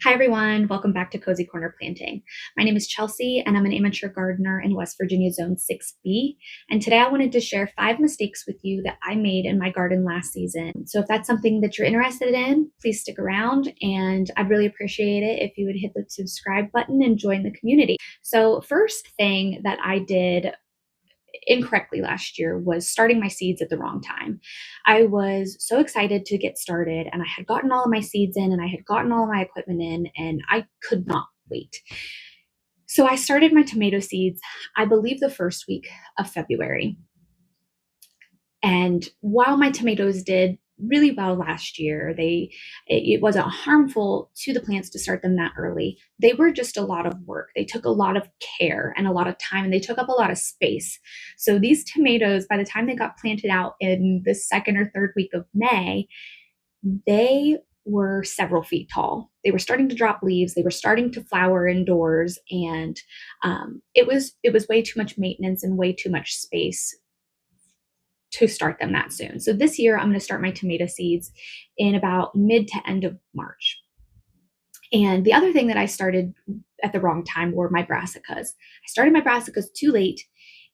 Hi, everyone. Welcome back to Cozy Corner Planting. My name is Chelsea, and I'm an amateur gardener in West Virginia Zone 6B. And today I wanted to share 5 mistakes with you that I made in my garden last season. So if that's something that you're interested in, please stick around, and I'd really appreciate it if you would hit the subscribe button and join the community. So first thing that I did incorrectly last year was starting my seeds at the wrong time. I was so excited to get started, and I had gotten all of my seeds in and I had gotten all of my equipment in, and I could not wait. So I started my tomato seeds, I believe, the first week of February. And while my tomatoes did really well last year, it wasn't harmful to the plants to start them that early. They were just a lot of work. They took a lot of care and a lot of time, and they took up a lot of space. So these tomatoes, by the time they got planted out in the second or third week of May, they were several feet tall. They were starting to drop leaves. They were starting to flower indoors, and it was way too much maintenance and way too much space to start them that soon. So this year I'm going to start my tomato seeds in about mid to end of March. And the other thing that I started at the wrong time were my brassicas. I started my brassicas too late,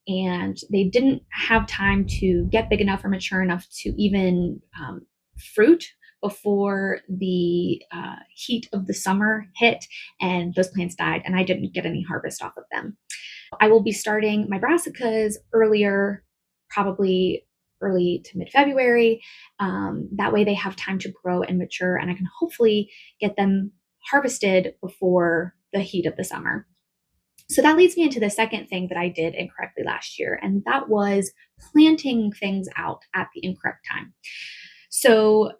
and they didn't have time to get big enough or mature enough to even fruit before the heat of the summer hit, and those plants died, and I didn't get any harvest off of them. I will be starting my brassicas earlier, probably early to mid-February. That way they have time to grow and mature, and I can hopefully get them harvested before the heat of the summer. So that leads me into the second thing that I did incorrectly last year, and that was planting things out at the incorrect time. So,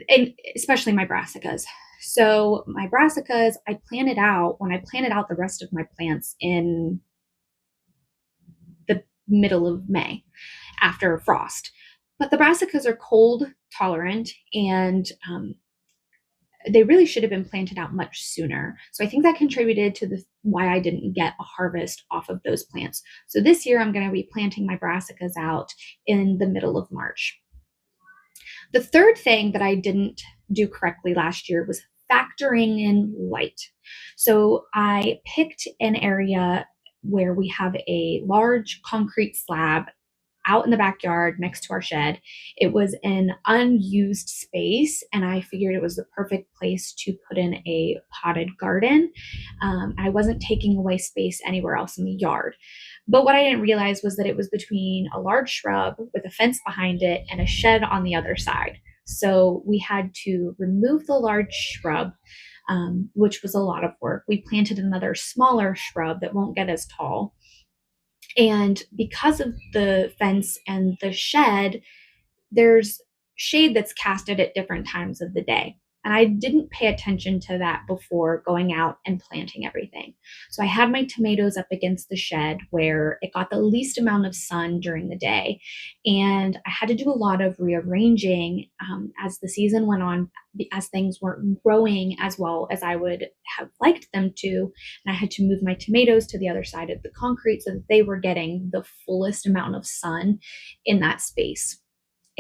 and especially my brassicas. So my brassicas, I planted out when I planted out the rest of my plants in the middle of May after frost. But the brassicas are cold tolerant, and they really should have been planted out much sooner. So I think that contributed to why I didn't get a harvest off of those plants. So this year I'm going to be planting my brassicas out in the middle of March. The third thing that I didn't do correctly last year was factoring in light. So I picked an area where we have a large concrete slab out in the backyard next to our shed. It was an unused space, and I figured it was the perfect place to put in a potted garden. I wasn't taking away space anywhere else in the yard. But what I didn't realize was that it was between a large shrub with a fence behind it and a shed on the other side. So we had to remove the large shrub, which was a lot of work. We planted another smaller shrub that won't get as tall. And because of the fence and the shed, there's shade that's casted at different times of the day. And I didn't pay attention to that before going out and planting everything. So I had my tomatoes up against the shed where it got the least amount of sun during the day. And I had to do a lot of rearranging as the season went on, as things weren't growing as well as I would have liked them to. And I had to move my tomatoes to the other side of the concrete so that they were getting the fullest amount of sun in that space.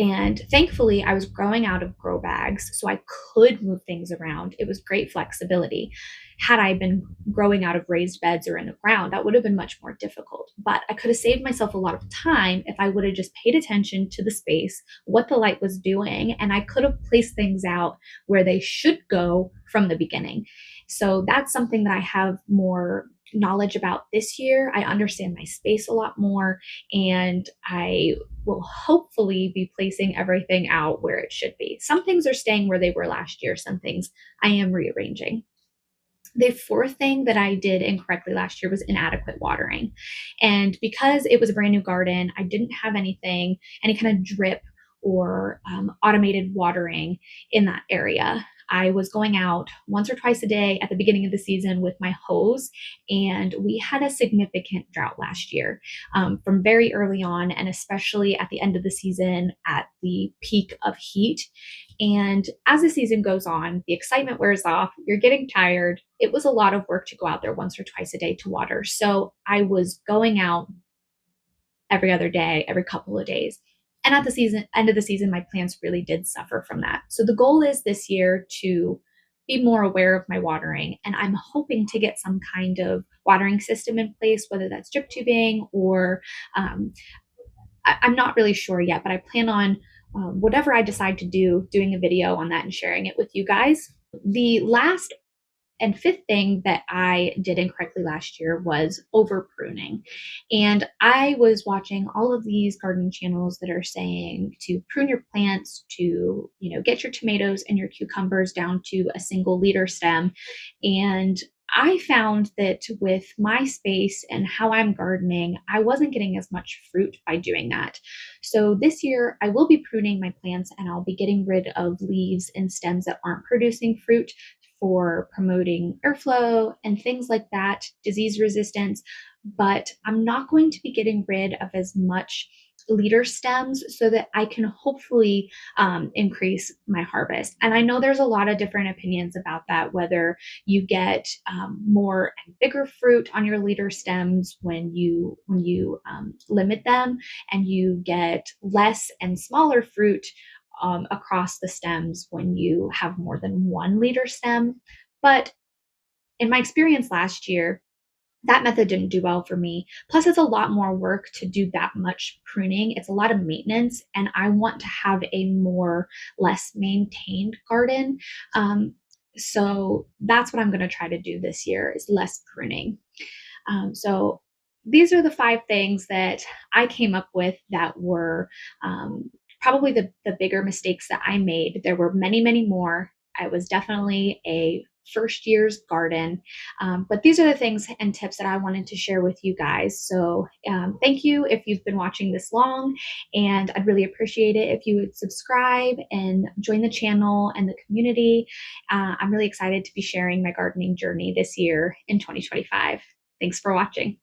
And thankfully, I was growing out of grow bags, so I could move things around. It was great flexibility. Had I been growing out of raised beds or in the ground, that would have been much more difficult. But I could have saved myself a lot of time if I would have just paid attention to the space, what the light was doing, and I could have placed things out where they should go from the beginning. So that's something that I have more knowledge about this year. I understand my space a lot more, and I will hopefully be placing everything out where it should be. Some things are staying where they were last year. Some things I am rearranging. The fourth thing that I did incorrectly last year was inadequate watering. And because it was a brand new garden, I didn't have any kind of drip or automated watering in that area. I was going out once or twice a day at the beginning of the season with my hose, and we had a significant drought last year from very early on, and especially at the end of the season at the peak of heat. And as the season goes on, the excitement wears off, you're getting tired. It was a lot of work to go out there once or twice a day to water. So I was going out every other day, every couple of days. And at the end of the season, my plants really did suffer from that. So the goal is this year to be more aware of my watering. And I'm hoping to get some kind of watering system in place, whether that's drip tubing or um, I'm not really sure yet, but I plan on whatever I decide to do, doing a video on that and sharing it with you guys. The last and fifth thing that I did incorrectly last year was over pruning. And I was watching all of these gardening channels that are saying to prune your plants, to, get your tomatoes and your cucumbers down to a single leader stem. And I found that with my space and how I'm gardening, I wasn't getting as much fruit by doing that. So this year, I will be pruning my plants and I'll be getting rid of leaves and stems that aren't producing fruit for promoting airflow and things like that, disease resistance. But I'm not going to be getting rid of as much leader stems so that I can hopefully increase my harvest. And I know there's a lot of different opinions about that, whether you get more and bigger fruit on your leader stems when you limit them, and you get less and smaller fruit across the stems when you have more than one leader stem. But in my experience last year, that method didn't do well for me. Plus, it's a lot more work to do that much pruning. It's a lot of maintenance, and I want to have a less maintained garden. So that's what I'm going to try to do this year, is less pruning. So these are the 5 things that I came up with that were probably the bigger mistakes that I made. There were many, many more. I was definitely a first year's garden. But these are the things and tips that I wanted to share with you guys. So thank you if you've been watching this long, and I'd really appreciate it if you would subscribe and join the channel and the community. I'm really excited to be sharing my gardening journey this year in 2025. Thanks for watching.